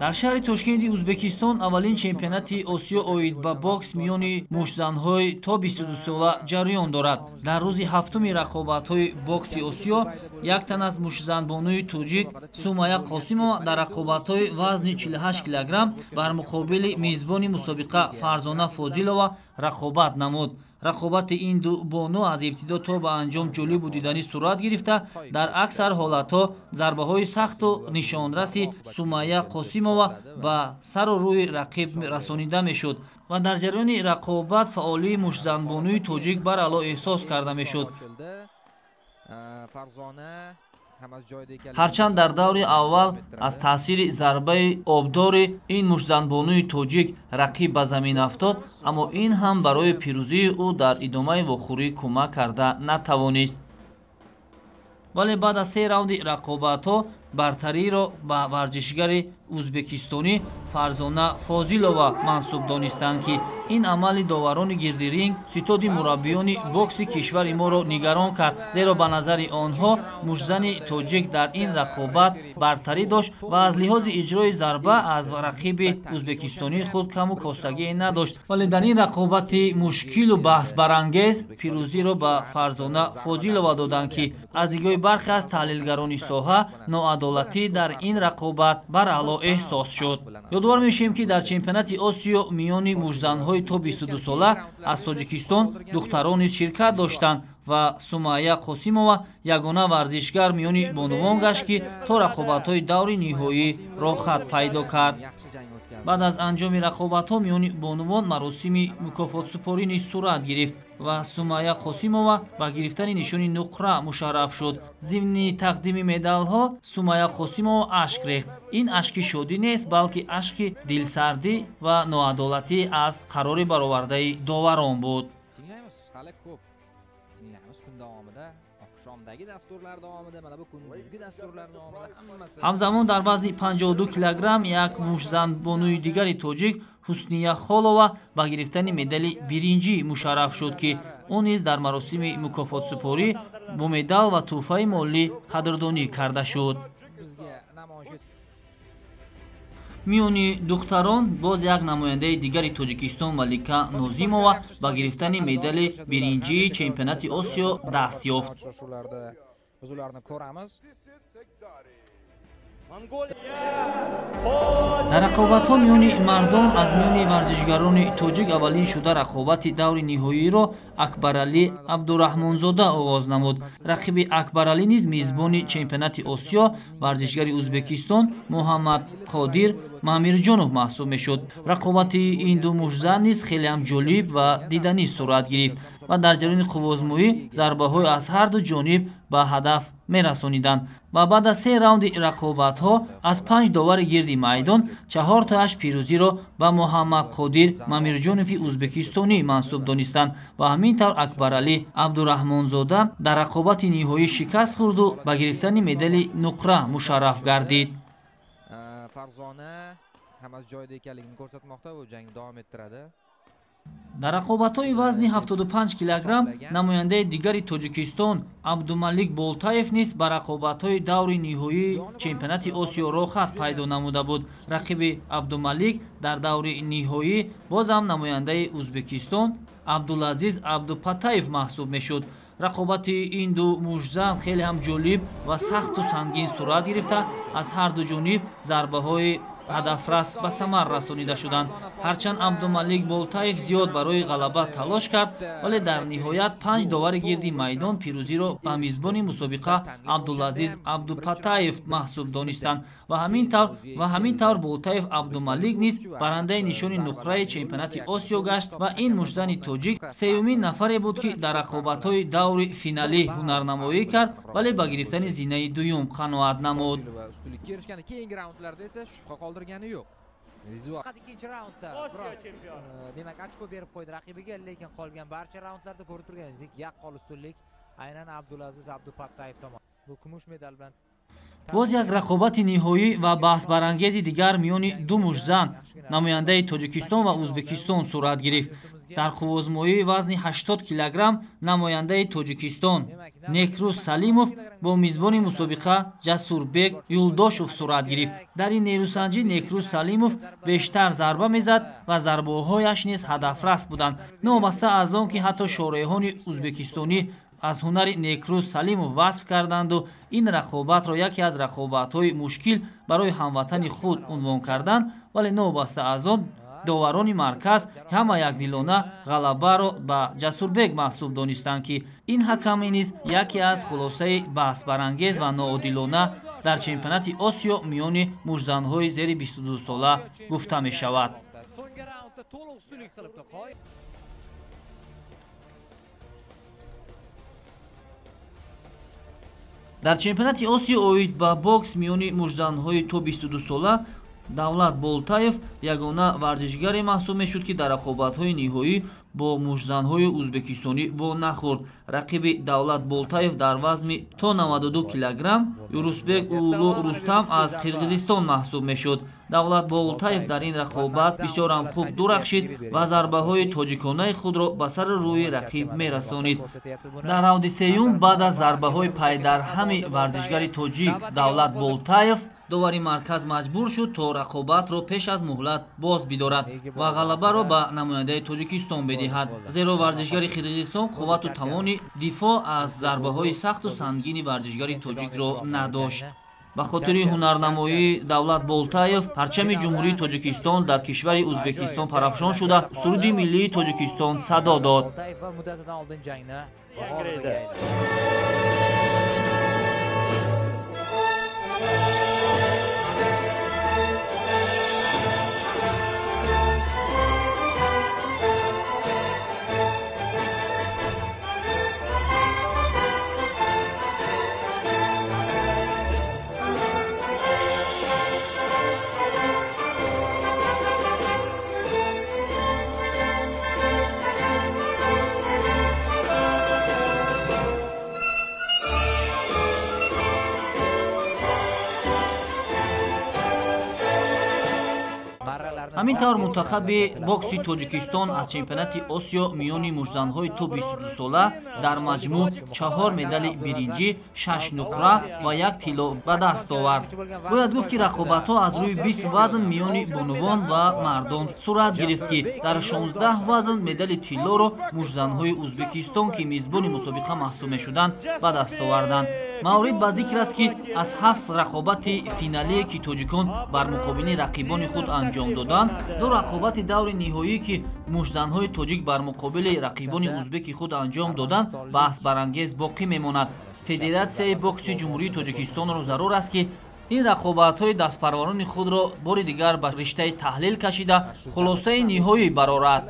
дар шаҳри Тошкенти Ӯзбекистон аввалин чемпионати Осиё оид ба бокс миёни мушзанҳои то 22 сола ҷараён дорад. Дар рӯзи ҳафтуми рақобатҳои бокси Осиё як тан аз мушзанбонуи тоҷик Сумая Қосимова дар рақобатҳои вазни 48 килограмм бар муқобили мизбони мусобиқа Фарзона Фозилова рақобат намуд. рақобати ин ду бону аз ибтидо то ба анҷом ҷолибу диданӣ сурат гирифта, дар аксар ҳолатҳо зарбаҳои сахту нишонраси Сумая Қосимова ба сару рӯи рақиб расонида мешуд ва дар ҷараёни рақобат фаъолии мушзанбонуи тоҷик баръало эҳсос карда мешуд. ҳарчанд дар даври аввал аз таъсири зарбаи обдори ин мушзанбонуи тоҷик рақиб ба замин афтод, аммо ин ҳам барои пирӯзии ӯ дар идомаи вохӯрӣ кӯмак карда натавонист. вале баъд аз 3 раунди рақобатҳо бартариро ба варҷишгари ӯзбекистонӣ Фарзона Фозилова мансуб донистанд, ки ин амали доварони гирди ринг ситоди мураббиёни бокси кишвари моро нигарон кард, зеро ба назари онҳо мушзани тоҷик дар ин рақобат бартарӣ дошт ва аз лиҳози иҷрои зарба аз рақиби ӯзбекистонии худ каму костагие надошт. вале дар ин рақобати мушкилу баҳсбарангез пирӯзиро ба Фарзона Фозилова доданд, ки аз нигоҳи бархе аз таҳлилгарони соҳа ноадолатӣ дар ин рақобат баръало эҳсос шуд. ёдовар мешавем, ки дар чемпионати Осиё миёни мушзанҳои то 22 сола аз Тоҷикистон духтарон низ ширкат доштанд ва Сумая Қосимова ягона варзишгар миёни бонувон гашт, ки то рақобатҳои даври ниҳоӣ рохат пайдо кард. баъд аз анҷоми рақобатҳо миёни бонувон маросими мукофотсупорӣ низ сурат гирифт ва Сумая Қосимова ба гирифтани нишони нуқра мушарраф шуд. зимни тақдими медалҳо Сумая Қосимова ашк рехт. ин ашки шодӣ нест, балки ашки дилсардӣ ва ноадолатӣ аз қарори баровардаи доварон буд. ҳамзамон дар вазни 52 килограмм як мушзанбонуи дигари тоҷик Ҳусния Холова ба гирифтани медали биринҷӣ мушарраф шуд, ки ӯ низ дар маросими мукофотсупорӣ бо медал ва тӯҳфаи молӣ қадрдонӣ карда шуд. миёни духтарон боз як намояндаи дигари Тоҷикистон Малика Нозимова ба гирифтани медали биринҷии чемпионати Осиё даст ёфт. дар рақобатҳо миёни мардон аз миёни варзишгарони тоҷик аввалин шуда рақобати даври ниҳоиро Акбаралӣ Абдураҳмонзода оғоз намуд. рақиби Акбаралӣ низ мизбони чемпионати Осиё варзишгари Ӯзбекистон Муҳаммад Қодир Мамирҷонов маҳсуб мешуд. рақобати ин ду мушзан низ хелеам ҷолиб ва диданӣ сурат гирифт ва дар ҷараёни қуввозмӯӣ зарбаҳои аз ҳарду ҷониб ба ҳадаф мерасониданд. ва баъд аз 3 раунди рақобатҳо аз 5 довари гирди майдон 4-8 пирӯзиро ба Муҳаммад Қодир Мамирҷонови ӯзбекистонӣ мансуб донистанд ва ҳамин тавр Акбаралӣ Абдураҳмонзода дар рақобати ниҳоӣ шикаст хурду ба гирифтани медали нуқра мушарраф гардид. дар рақобатҳои вазни 75 килограмм намояндаи дигари Тоҷикистон Абдумалик Болтаев низ ба рақобатҳои даври ниҳоии чемпионати Осиё рохат пайдо намуда буд. рақиби Абдумалик дар даври ниҳоӣ бозам намояндаи Ӯзбекистон Абдулазиз Абдупатаев маҳсуб мешуд. рақобати ин ду мушзан хеле ҳам ҷолиб ва сахту сангин сурат гирифта, аз ҳарду ҷониб зарбаҳои ҳадафрас ба самар расонида шуданд. ҳарчанд Абдумалик Болтаев зиёд барои ғалаба талош кард, вале дар ниҳоят 5 довари гирди майдон пирӯзиро ба мизбони мусобиқа Абдулазиз Абдупатаев маҳсуб донистанд ва ҳамин тавр Болтаев Абдумалик низ барандаи нишони нуқраи чемпионати Осиё гашт ва ин мушзани тоҷик сеюмин нафаре буд, ки дар рақобатҳои даври финалӣ ҳунарнамоӣ кард, вале ба гирифтани зинаи дуюм қаноат намуд. Faqat ikkinchi raundda demak ochko berib qo'ydi raqibiga, lekin qolgan barcha raundlarda ko'rib turganingizdek yaqqol ustunlik aynan Abdulaziz Abdupattayev tomon. Bu kumush medal bilan боз як рақобати ниҳоӣ ва баҳсбарангези дигар миёни ду мужзан намояндаи тоҷикистон ва ӯзбекистон сурат гирифт. дар қуввозмоии вазни 80 килограмм намояндаи тоҷикистон Некрус Салимов бо мизбони мусобиқа Ҷасурбек Юлдошев сурат гирифт. дар ин нерӯсанҷӣ Некрус Салимов бештар зарба мезад ва зарбаҳояш низ ҳадафрас буданд. новобаста аз он ки ҳатто шораҳони ӯзбекистонӣ аз ҳунари Некрус Салимов васф карданду ин рақобатро яке аз рақобатҳои мушкил барои ҳамватани худ унвон карданд, вале новобаста аз он доварони марказ ҳама якдилона ғалабаро ба Ҷасурбек маҳсуб донистанд ки ин ҳаками низ яке аз хулосаи баҳсбарангез ва ноодилона дар чемпионати Осиё миёни мужзанҳои зери 22 сола гуфта мешавад. дар чемпионати Осиё оид ба бокс миёни мужзанҳои то 22 сола Давлат Болтаев ягона варзишгаре маҳсуб мешуд ки дар рақобатҳои ниҳоӣ бо мужзанҳои ӯзбекистонӣ во нахӯрд. рақиби Давлат Болтаев дар вазни то 92 килограмм Юрусбек Улу Рустам аз Қирғизистон маҳсуб мешуд. Давлат Болтаев дар ин рақобат бисёрам хуб дурахшид ва зарбаҳои тоҷиконаи худро ба сари рӯи рақиб мерасонид. дар раунди сеюм баъд аз зарбаҳои пайдарҳами варзишгари тоҷик Давлат Болтаев довари марказ маҷбур шуд то рақобатро пеш аз муҳлат боз бидорад ва ғалабаро ба намояндаи тоҷикистон бидиҳад, зеро варзишгари Қирғизистон қуввату тавони дифоъ аз зарбаҳои сахту сангини варзишгари тоҷикро надошт. ба хотири ҳунарнамоии Давлат Болтаев парчами ҷумҳурии Тоҷикистон дар кишвари Ӯзбекистон парафшон шуда суруди миллии Тоҷикистон садо дод. ҳамин тавр мунтахаби бокси Тоҷикистон аз чемпионати Осиё миёни мужзанҳои то 22 сола дар маҷмӯъ 4 медали биринҷӣ, 6 нуқра ва 1 тилло ба даст овард. бояд гуфт ки рақобатҳо аз рӯи 20 вазн миёни бонувон ва мардон сурат гирифт ки дар 16 вазн медали тиллоро мужзанҳои Ӯзбекистон ки мизбони мусобиқа маҳсуб мешуданд ба даст оварданд. маврид ба зикр аст ки аз 7 рақобати финалие ки тоҷикон бар муқобили рақибони худ анҷом доданд, ду рақобати даври ниҳоӣ ки мужзанҳои тоҷик бар муқобили рақибони ӯзбеки худ анҷом доданд баҳсбарангез боқӣ мемонад. федератсияи бокси ҷумҳурии Тоҷикистонро зарур аст ки ин рақобатҳои дастпарварони худро бори дигар ба риштаи таҳлил кашида хулосаи ниҳоӣ барорад.